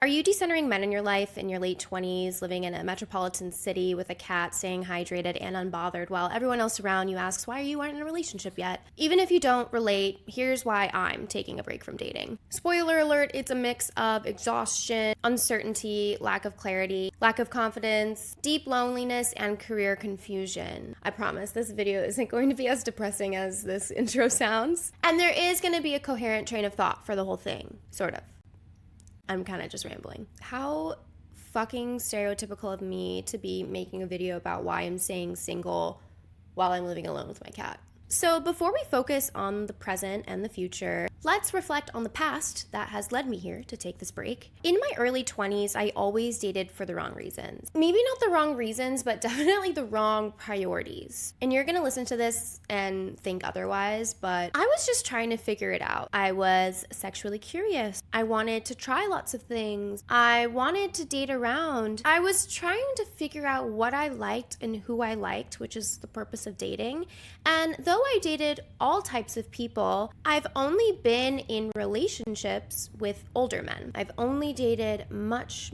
Are you decentering men in your life in your late 20s, living in a metropolitan city with a cat, staying hydrated and unbothered while everyone else around you asks why you aren't in a relationship yet? Even if you don't relate, here's why I'm taking a break from dating. Spoiler alert, it's a mix of exhaustion, uncertainty, lack of clarity, lack of confidence, deep loneliness, and career confusion. I promise this video isn't going to be as depressing as this intro sounds. And there is going to be a coherent train of thought for the whole thing, sort of. I'm kind of just rambling. How fucking stereotypical of me to be making a video about why I'm staying single while I'm living alone with my cat. So before we focus on the present and the future, let's reflect on the past that has led me here to take this break. In my early 20s, I always dated for the wrong reasons. Maybe not the wrong reasons, but definitely the wrong priorities. And you're gonna listen to this and think otherwise, but I was just trying to figure it out. I was sexually curious. I wanted to try lots of things. I wanted to date around. I was trying to figure out what I liked and who I liked, which is the purpose of dating. And though I dated all types of people, I've only been in relationships with older men. I've only dated much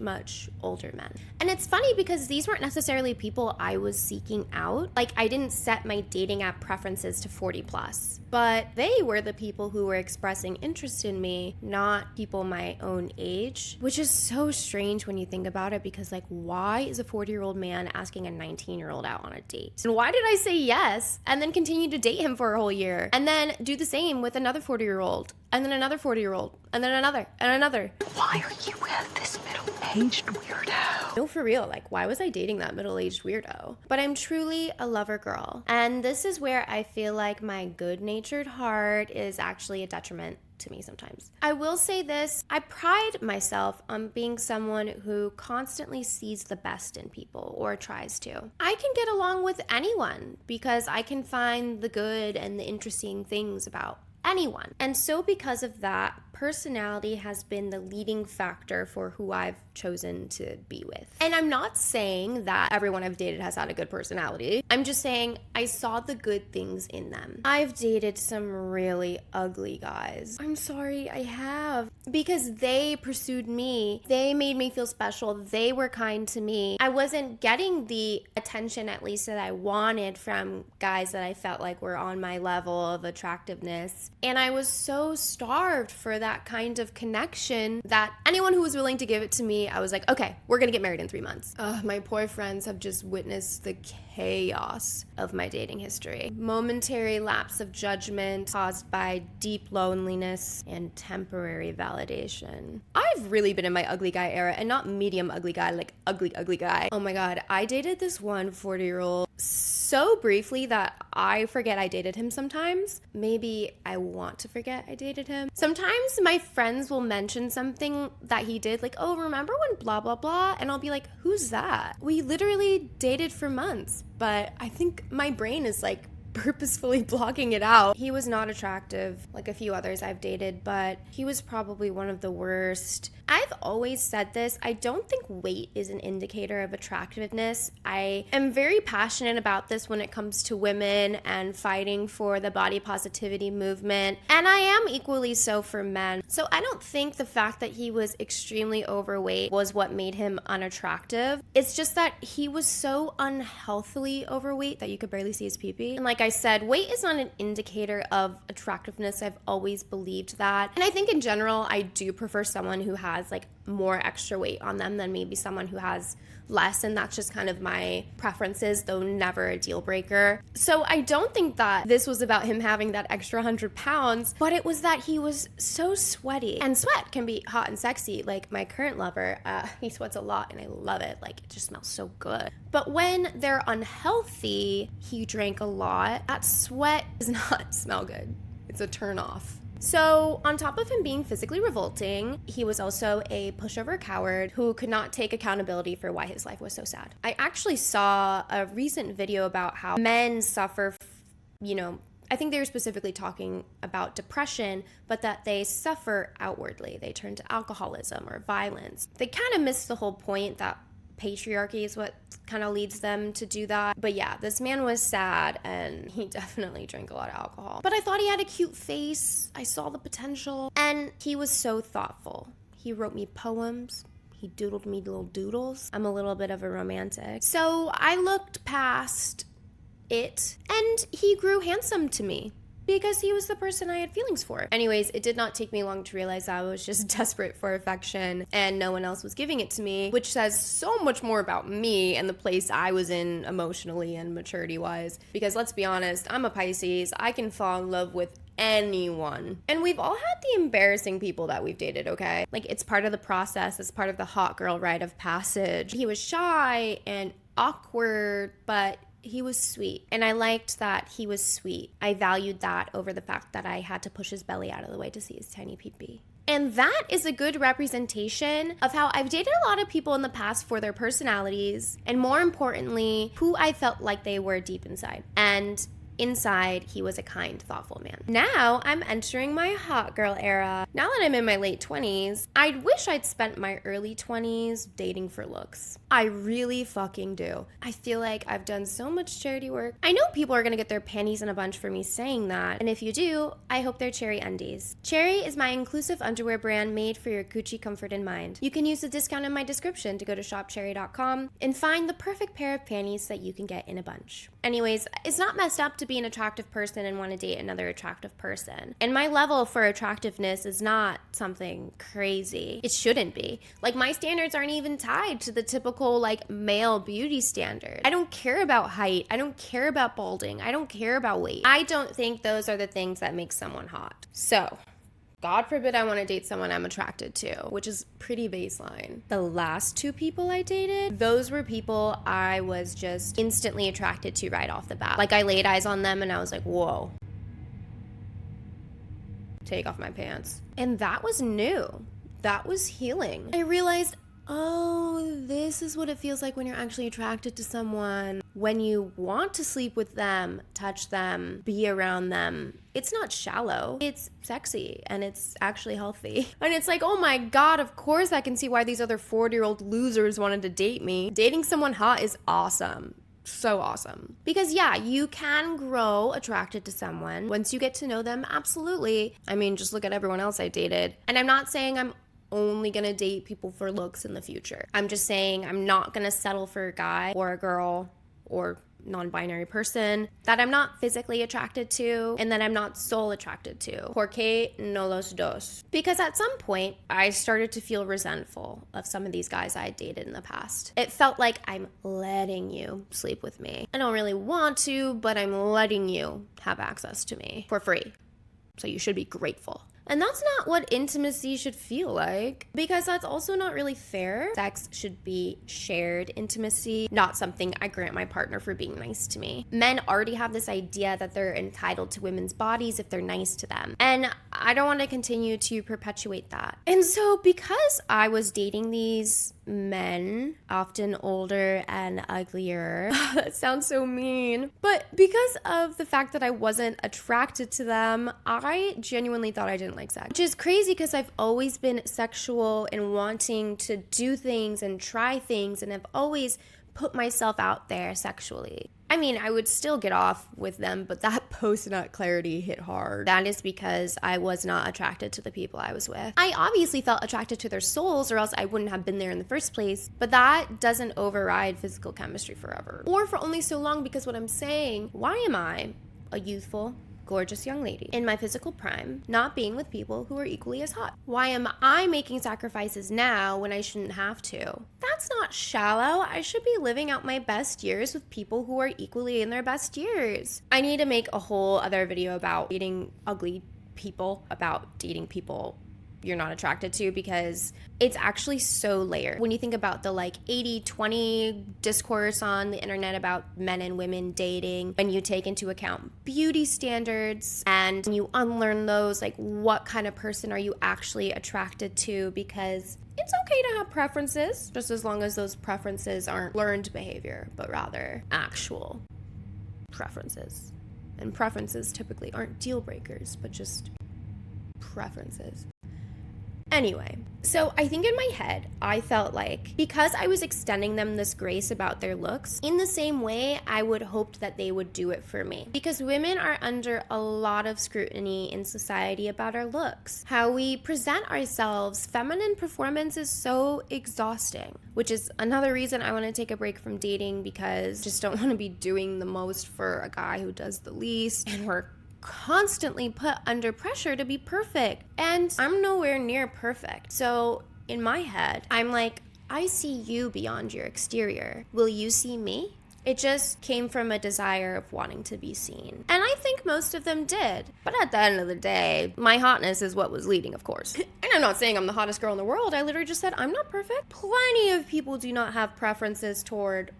older men. And it's funny because these weren't necessarily people I was seeking out. Like, I didn't set my dating app preferences to 40 plus, but they were the people who were expressing interest in me, not people my own age, which is so strange when you think about it, because like, why is a 40-year-old man asking a 19-year-old out on a date? And why did I say yes and then continue to date him for a whole year and then do the same with another 40-year-old and then another 40-year-old and then another and another? Why are you with this middle-aged weirdo? No, for real, like, why was I dating that middle-aged weirdo? But I'm truly a lover girl, and this is where I feel like my good-natured heart is actually a detriment to me sometimes. I will say this, I pride myself on being someone who constantly sees the best in people, or tries to. I can get along with anyone because I can find the good and the interesting things about anyone. And so because of that, personality has been the leading factor for who I've chosen to be with. And I'm not saying that everyone I've dated has had a good personality. I'm just saying I saw the good things in them. I've dated some really ugly guys. I'm sorry, I have. Because they pursued me. They made me feel special. They were kind to me. I wasn't getting the attention, at least, that I wanted from guys that I felt like were on my level of attractiveness. And I was so starved for that kind of connection that anyone who was willing to give it to me, I was like, okay, we're gonna get married in 3 months. My boyfriends have just witnessed the chaos of my dating history. Momentary lapse of judgment caused by deep loneliness and temporary validation. I've really been in my ugly guy era, and not medium ugly guy, like ugly guy. Oh my god, I dated this one 40-year-old so briefly that I forget I dated him sometimes. Maybe I want to forget I dated him. Sometimes my friends will mention something that he did, like, oh, remember when blah, blah, blah? And I'll be like, who's that? We literally dated for months, but I think my brain is like purposefully blocking it out. He was not attractive like a few others I've dated, but he was probably one of the worst. I've always said this, I don't think weight is an indicator of attractiveness. I am very passionate about this when it comes to women and fighting for the body positivity movement, and I am equally so for men. So I don't think the fact that he was extremely overweight was what made him unattractive. It's just that he was so unhealthily overweight that you could barely see his pee-pee. And like I said, weight is not an indicator of attractiveness. I've always believed that. And I think in general, I do prefer someone who has like more extra weight on them than maybe someone who has less, and that's just kind of my preferences, though never a deal breaker. So I don't think that this was about him having that extra 100 pounds, but it was that he was so sweaty. And sweat can be hot and sexy. Like my current lover, he sweats a lot and I love it. Like, it just smells so good. But when they're unhealthy, he drank a lot. That sweat does not smell good. It's a turn off. So on top of him being physically revolting, he was also a pushover coward who could not take accountability for why his life was so sad. I actually saw a recent video about how men suffer, I think they were specifically talking about depression, but that they suffer outwardly. They turn to alcoholism or violence. They kind of miss the whole point that patriarchy is what kind of leads them to do that. But yeah, this man was sad and he definitely drank a lot of alcohol. But I thought he had a cute face. I saw the potential. And he was so thoughtful. He wrote me poems. He doodled me little doodles. I'm a little bit of a romantic. So I looked past it, and he grew handsome to me because he was the person I had feelings for. Anyways, it did not take me long to realize I was just desperate for affection and no one else was giving it to me, which says so much more about me and the place I was in emotionally and maturity-wise. Because let's be honest, I'm a Pisces. I can fall in love with anyone. And we've all had the embarrassing people that we've dated, okay? Like, it's part of the process. It's part of the hot girl rite of passage. He was shy and awkward, but he was sweet. And I liked that he was sweet. I valued that over the fact that I had to push his belly out of the way to see his tiny pee-pee. And that is a good representation of how I've dated a lot of people in the past for their personalities, and more importantly, who I felt like they were deep inside. And inside, he was a kind, thoughtful man. Now, I'm entering my hot girl era. Now that I'm in my late 20s, I wish I'd spent my early 20s dating for looks. I really fucking do. I feel like I've done so much charity work. I know people are gonna get their panties in a bunch for me saying that, and if you do, I hope they're Cherry undies. Cherry is my inclusive underwear brand made for your Gucci comfort in mind. You can use the discount in my description to go to shopcherry.com and find the perfect pair of panties that you can get in a bunch. Anyways, it's not messed up to be an attractive person and want to date another attractive person. And my level for attractiveness is not something crazy. It shouldn't be. Like, my standards aren't even tied to the typical, like, male beauty standard. I don't care about height. I don't care about balding. I don't care about weight. I don't think those are the things that make someone hot. So, God forbid I want to date someone I'm attracted to, which is pretty baseline. The last two people I dated, those were people I was just instantly attracted to right off the bat. Like, I laid eyes on them and I was like, whoa. Take off my pants. And that was new. That was healing. I realized, oh, this is what it feels like when you're actually attracted to someone. When you want to sleep with them, touch them, be around them, it's not shallow. It's sexy and it's actually healthy. And it's like, oh my God, of course I can see why these other 40-year-old losers wanted to date me. Dating someone hot is awesome. So awesome. Because yeah, you can grow attracted to someone once you get to know them, absolutely. I mean, just look at everyone else I dated. And I'm not saying I'm only gonna date people for looks in the future. I'm just saying I'm not gonna settle for a guy or a girl or non-binary person that I'm not physically attracted to and that I'm not soul attracted to. Porque no los dos. Because at some point, I started to feel resentful of some of these guys I had dated in the past. It felt like I'm letting you sleep with me. I don't really want to, but I'm letting you have access to me for free. So you should be grateful. And that's not what intimacy should feel like, because that's also not really fair. Sex should be shared intimacy, not something I grant my partner for being nice to me. Men already have this idea that they're entitled to women's bodies if they're nice to them. And I don't want to continue to perpetuate that. And so because I was dating these men, often older and uglier, that sounds so mean, but because of the fact that I wasn't attracted to them, I genuinely thought I didn't like sex, which is crazy because I've always been sexual and wanting to do things and try things, and I've always put myself out there sexually. I mean, I would still get off with them, but that post-nut clarity hit hard. That is because I was not attracted to the people I was with. I obviously felt attracted to their souls, or else I wouldn't have been there in the first place, but that doesn't override physical chemistry forever. Or for only so long, because what I'm saying, why am I a youthful, gorgeous young lady in my physical prime not being with people who are equally as hot? Why am I making sacrifices now when I shouldn't have to? That's not shallow. I should be living out my best years with people who are equally in their best years. I need to make a whole other video about dating ugly people, about dating people you're not attracted to, because it's actually so layered. When you think about the like 80-20 discourse on the internet about men and women dating, when you take into account beauty standards and you unlearn those, like what kind of person are you actually attracted to? Because it's okay to have preferences, just as long as those preferences aren't learned behavior, but rather actual preferences. And preferences typically aren't deal breakers, but just preferences. Anyway, so I think in my head, I felt like because I was extending them this grace about their looks, in the same way, I would hope that they would do it for me. Because women are under a lot of scrutiny in society about our looks. How we present ourselves, feminine performance is so exhausting, which is another reason I want to take a break from dating, because I just don't want to be doing the most for a guy who does the least, and we're constantly put under pressure to be perfect. And I'm nowhere near perfect. So in my head, I'm like, I see you beyond your exterior. Will you see me? It just came from a desire of wanting to be seen. And I think most of them did. But at the end of the day, my hotness is what was leading, of course. And I'm not saying I'm the hottest girl in the world. I literally just said I'm not perfect. Plenty of people do not have preferences toward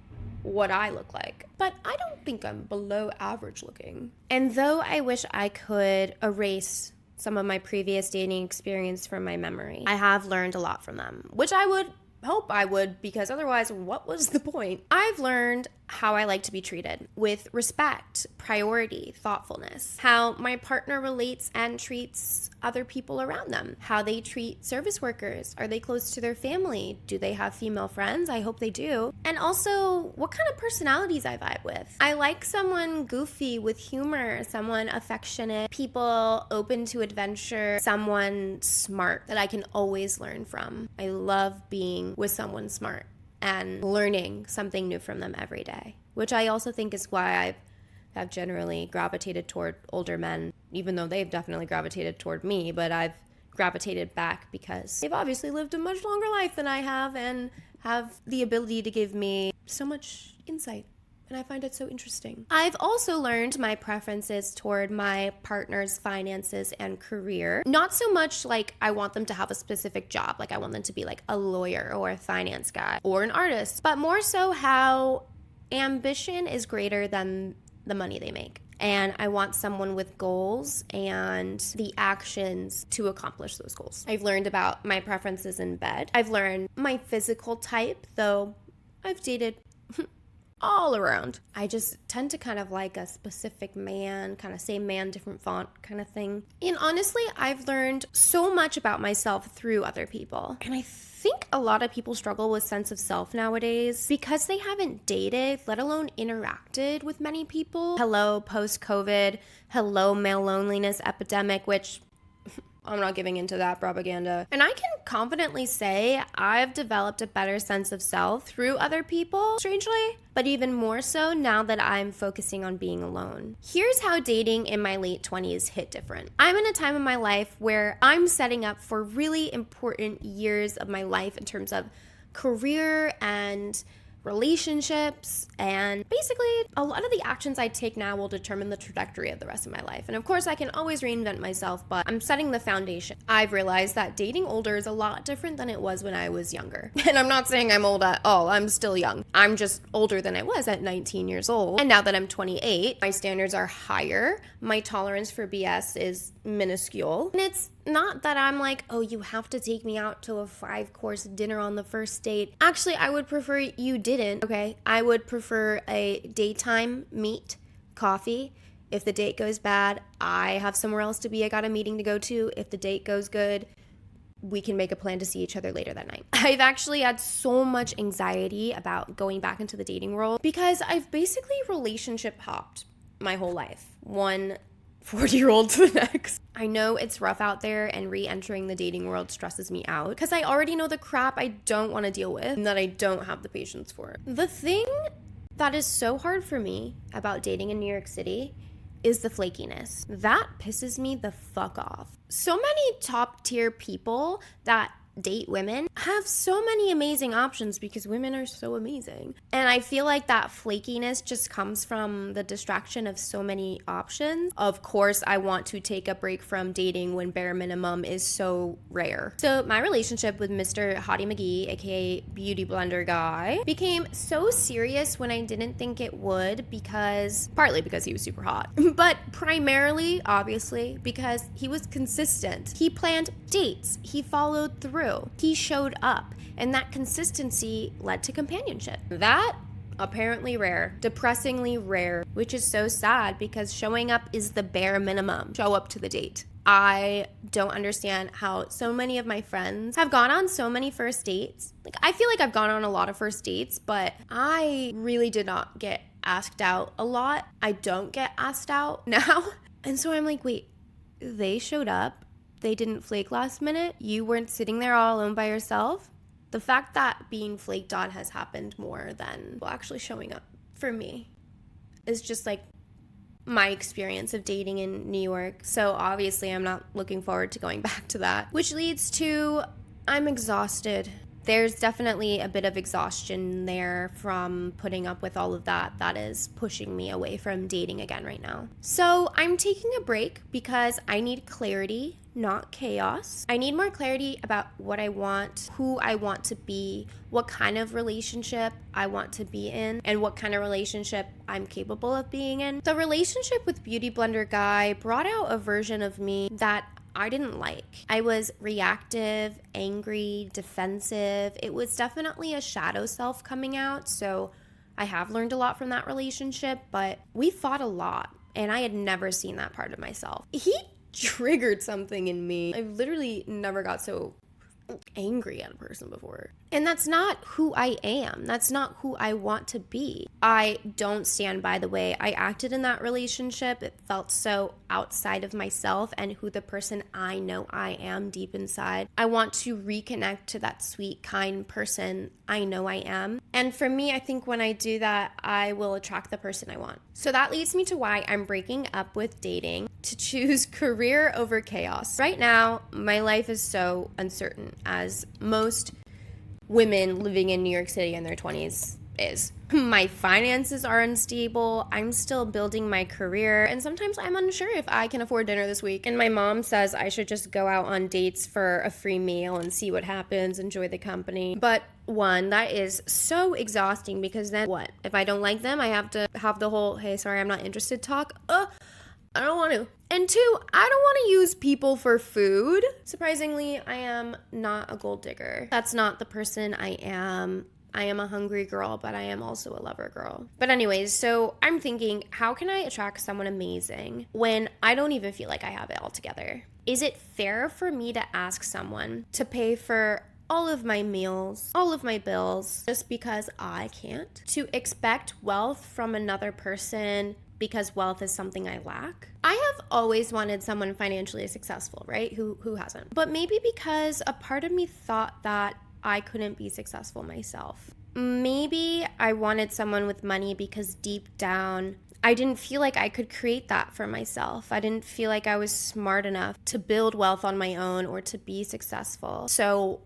what I look like, but I don't think I'm below average looking. And though I wish I could erase some of my previous dating experience from my memory, I have learned a lot from them, which I would hope I would, because otherwise, what was the point? I've learned how I like to be treated with respect, priority, thoughtfulness, how my partner relates and treats other people around them, how they treat service workers. Are they close to their family? Do they have female friends? I hope they do. And also, what kind of personalities I vibe with. I like someone goofy with humor, someone affectionate, people open to adventure, someone smart that I can always learn from. I love being with someone smart and learning something new from them every day, which I also think is why I've generally gravitated toward older men, even though they've definitely gravitated toward me, but I've gravitated back because they've obviously lived a much longer life than I have and have the ability to give me so much insight. And I find it so interesting. I've also learned my preferences toward my partner's finances and career. Not so much like I want them to have a specific job, like I want them to be like a lawyer or a finance guy or an artist, but more so how ambition is greater than the money they make. And I want someone with goals and the actions to accomplish those goals. I've learned about my preferences in bed. I've learned my physical type, though I've dated all around. I just tend to kind of like a specific man, kind of same man, different font kind of thing. And honestly, I've learned so much about myself through other people. And I think a lot of people struggle with sense of self nowadays because they haven't dated, let alone interacted with many people. Hello, post-COVID. Hello, male loneliness epidemic, which I'm not giving into that propaganda. And I can confidently say I've developed a better sense of self through other people, strangely, but even more so now that I'm focusing on being alone. Here's how dating in my late 20s hit different. I'm in a time in my life where I'm setting up for really important years of my life in terms of career and relationships, and basically a lot of the actions I take now will determine the trajectory of the rest of my life. And of course I can always reinvent myself, but I'm setting the foundation. I've realized that dating older is a lot different than it was when I was younger. And I'm not saying I'm old at all, I'm still young. I'm just older than I was at 19 years old. And now that I'm 28, my standards are higher. My tolerance for BS is minuscule. And it's not that I'm like, oh, you have to take me out to a 5-course dinner on the first date. Actually, I would prefer you didn't, okay? I would prefer a daytime meet, coffee. If the date goes bad, I have somewhere else to be. I got a meeting to go to. If the date goes good, we can make a plan to see each other later that night. I've actually had so much anxiety about going back into the dating world because I've basically relationship hopped my whole life. One 40-year-old to the next. I know it's rough out there and re-entering the dating world stresses me out because I already know the crap I don't want to deal with and that I don't have the patience for. The thing that is so hard for me about dating in New York City is the flakiness. That pisses me the fuck off. So many top tier people that date women have so many amazing options because women are so amazing. And I feel like that flakiness just comes from the distraction of so many options. Of course, I want to take a break from dating when bare minimum is so rare. So my relationship with Mr. Hottie McGee, aka Beauty Blender guy, became so serious when I didn't think it would partly because he was super hot, but primarily, obviously, because he was consistent. He planned dates. He followed through. He showed up, and that consistency led to companionship. That apparently rare, depressingly rare, which is so sad because showing up is the bare minimum. Show up to the date. I don't understand how so many of my friends have gone on so many first dates. Like, I feel like I've gone on a lot of first dates, but I really did not get asked out a lot. I don't get asked out now. And so I'm like, wait, they showed up. They didn't flake last minute. You weren't sitting there all alone by yourself. The fact that being flaked on has happened more than actually showing up for me is just like my experience of dating in New York. So obviously I'm not looking forward to going back to that, which leads to I'm exhausted. There's definitely a bit of exhaustion there from putting up with all of that. That is pushing me away from dating again right now. So I'm taking a break because I need clarity, not chaos. I need more clarity about what I want, who I want to be, what kind of relationship I want to be in, and what kind of relationship I'm capable of being in. The relationship with Beauty Blender Guy brought out a version of me that I didn't like. I was reactive, angry, defensive. It was definitely a shadow self coming out, so I have learned a lot from that relationship, but we fought a lot, and I had never seen that part of myself. He triggered something in me. I literally never got so angry at a person before. And that's not who I am. That's not who I want to be. I don't stand by the way I acted in that relationship. It felt so outside of myself and who the person I know I am deep inside. I want to reconnect to that sweet, kind person I know I am. And for me, I think when I do that, I will attract the person I want. So that leads me to why I'm breaking up with dating to choose career over chaos. Right now, my life is so uncertain, as most women living in New York City in their 20s is. My finances are unstable. I'm still building my career, and sometimes I'm unsure if I can afford dinner this week. And my mom says I should just go out on dates for a free meal and see what happens, enjoy the company. But one, that is so exhausting because then what? If I don't like them, I have to have the whole, hey, sorry, I'm not interested talk. I don't want to. And two, I don't want to use people for food. Surprisingly, I am not a gold digger. That's not the person I am. I am a hungry girl, but I am also a lover girl. But anyways, so I'm thinking, how can I attract someone amazing when I don't even feel like I have it all together? Is it fair for me to ask someone to pay for all of my meals, all of my bills, just because I can't? To expect wealth from another person because wealth is something I lack? I have always wanted someone financially successful, right? Who hasn't? But maybe because a part of me thought that I couldn't be successful myself. Maybe I wanted someone with money because deep down, I didn't feel like I could create that for myself. I didn't feel like I was smart enough to build wealth on my own or to be successful. So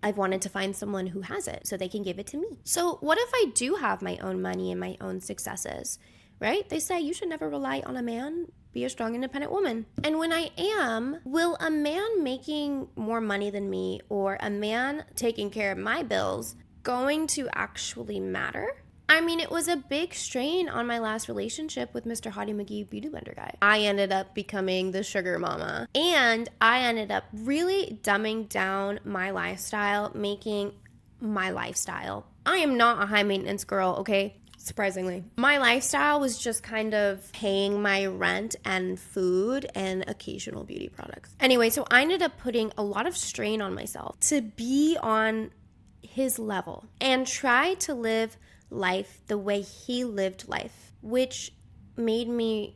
I've wanted to find someone who has it so they can give it to me. So what if I do have my own money and my own successes? Right? They say you should never rely on a man. Be a strong, independent woman. And when I am, will a man making more money than me or a man taking care of my bills going to actually matter? I mean, it was a big strain on my last relationship with Mr. Hottie McGee Beauty Blender Guy. I ended up becoming the sugar mama. And I ended up really dumbing down my lifestyle, making my lifestyle. I am not a high maintenance girl, okay? Surprisingly. My lifestyle was just kind of paying my rent and food and occasional beauty products. Anyway, so I ended up putting a lot of strain on myself to be on his level and try to live life the way he lived life, which made me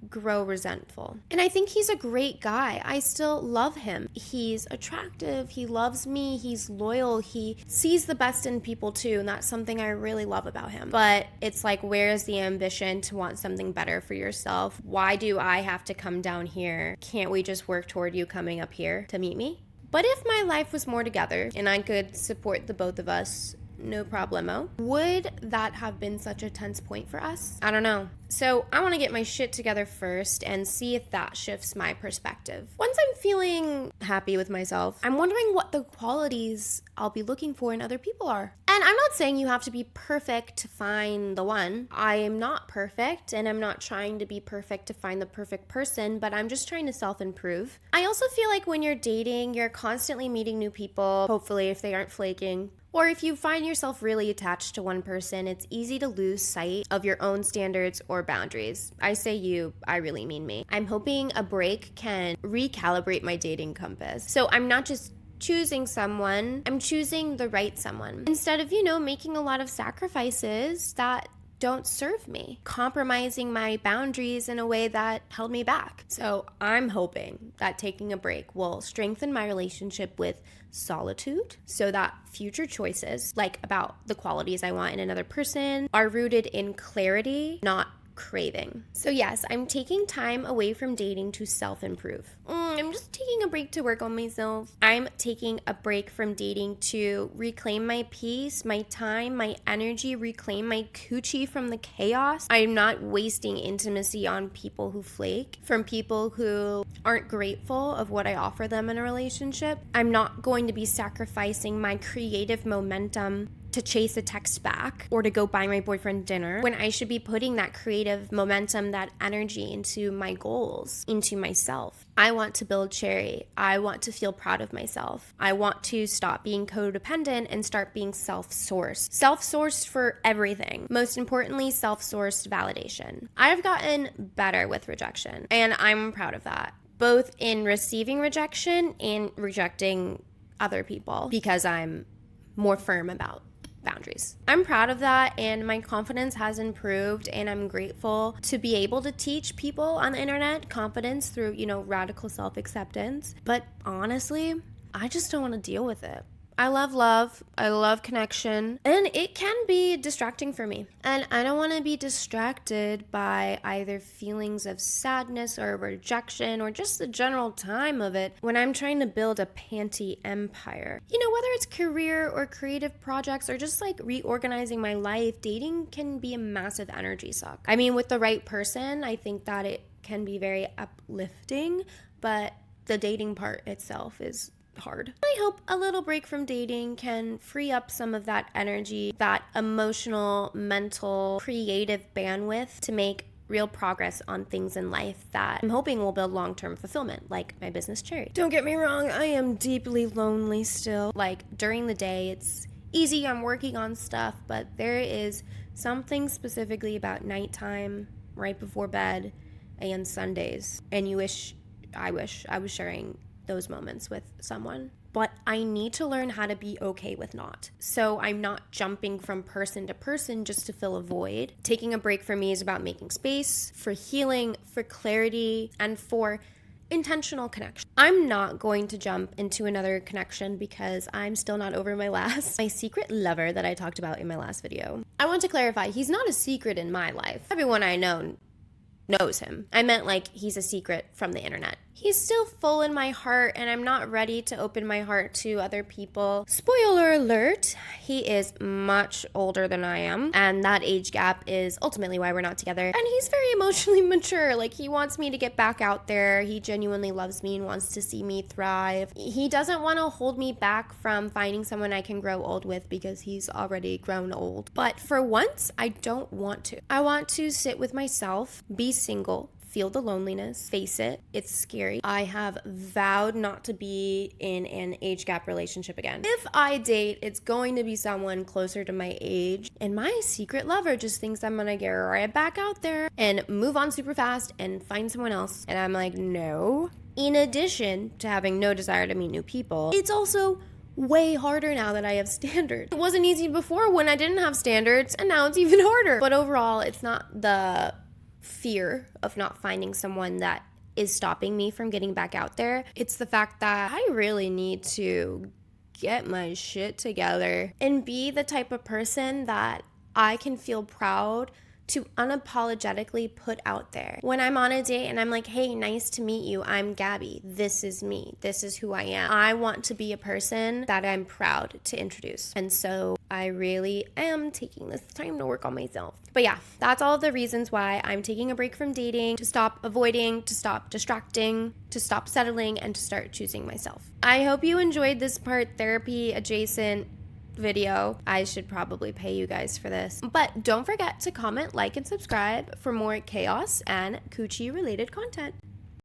grow resentful. And I think he's a great guy. I still love him. He's attractive. He loves me. He's loyal. He sees the best in people too. And that's something I really love about him. But it's like, where's the ambition to want something better for yourself? Why do I have to come down here? Can't we just work toward you coming up here to meet me? But if my life was more together and I could support the both of us, no problemo, would that have been such a tense point for us? I don't know. So I want to get my shit together first and see if that shifts my perspective. Once I'm feeling happy with myself, I'm wondering what the qualities I'll be looking for in other people are. And I'm not saying you have to be perfect to find the one. I am not perfect, and I'm not trying to be perfect to find the perfect person, but I'm just trying to self-improve. I also feel like when you're dating, you're constantly meeting new people, hopefully if they aren't flaking. Or if you find yourself really attached to one person, it's easy to lose sight of your own standards or boundaries. I say you, I really mean me. I'm hoping a break can recalibrate my dating compass. So I'm not just choosing someone, I'm choosing the right someone. Instead of, making a lot of sacrifices that don't serve me, compromising my boundaries in a way that held me back. So I'm hoping that taking a break will strengthen my relationship with solitude so that future choices, like about the qualities I want in another person, are rooted in clarity, not craving. So yes, I'm taking time away from dating to self-improve. I'm just taking a break to work on myself. I'm taking a break from dating to reclaim my peace, my time, my energy, reclaim my coochie from the chaos. I'm not wasting intimacy on people who flake, from people who aren't grateful of what I offer them in a relationship. I'm not going to be sacrificing my creative momentum to chase a text back or to go buy my boyfriend dinner when I should be putting that creative momentum, that energy into my goals, into myself. I want to build Cherry. I want to feel proud of myself. I want to stop being codependent and start being self-sourced. Self-sourced for everything. Most importantly, self-sourced validation. I've gotten better with rejection, and I'm proud of that, both in receiving rejection and rejecting other people, because I'm more firm about boundaries. I'm proud of that, and my confidence has improved, and I'm grateful to be able to teach people on the internet confidence through, radical self-acceptance. But honestly, I just don't want to deal with it. I love love. I love connection. And it can be distracting for me. And I don't want to be distracted by either feelings of sadness or rejection or just the general time of it when I'm trying to build a panty empire. Whether it's career or creative projects or just like reorganizing my life, dating can be a massive energy suck. I mean, with the right person, I think that it can be very uplifting, but the dating part itself is hard. I hope a little break from dating can free up some of that energy, that emotional, mental, creative bandwidth to make real progress on things in life that I'm hoping will build long-term fulfillment, like my business Cherry. Don't get me wrong, I am deeply lonely still. Like during the day, it's easy, I'm working on stuff, but there is something specifically about nighttime, right before bed, and Sundays, and I wish I was sharing those moments with someone. But I need to learn how to be okay with not. So I'm not jumping from person to person just to fill a void. Taking a break for me is about making space for healing, for clarity, and for intentional connection. I'm not going to jump into another connection because I'm still not over my secret lover that I talked about in my last video. I want to clarify, he's not a secret in my life. Everyone I know knows him. I meant like he's a secret from the internet. He's still full in my heart, and I'm not ready to open my heart to other people. Spoiler alert, he is much older than I am, and that age gap is ultimately why we're not together. And he's very emotionally mature. Like, he wants me to get back out there. He genuinely loves me and wants to see me thrive. He doesn't want to hold me back from finding someone I can grow old with because he's already grown old. But for once, I don't want to. I want to sit with myself, be single, feel the loneliness, face it, it's scary. I have vowed not to be in an age gap relationship again. If I date, it's going to be someone closer to my age, and my secret lover just thinks I'm gonna get right back out there and move on super fast and find someone else, and I'm like, no. In addition to having no desire to meet new people, it's also way harder now that I have standards. It wasn't easy before when I didn't have standards, and now it's even harder. But overall, it's not the fear of not finding someone that is stopping me from getting back out there. It's the fact that I really need to get my shit together and be the type of person that I can feel proud to unapologetically put out there. When I'm on a date and I'm like, hey, nice to meet you, I'm Gabby, this is me, this is who I am. I want to be a person that I'm proud to introduce. And so I really am taking this time to work on myself. But yeah, that's all the reasons why I'm taking a break from dating, to stop avoiding, to stop distracting, to stop settling, and to start choosing myself. I hope you enjoyed this part therapy adjacent video. I should probably pay you guys for this. But don't forget to comment, like, and subscribe for more chaos and coochie related content.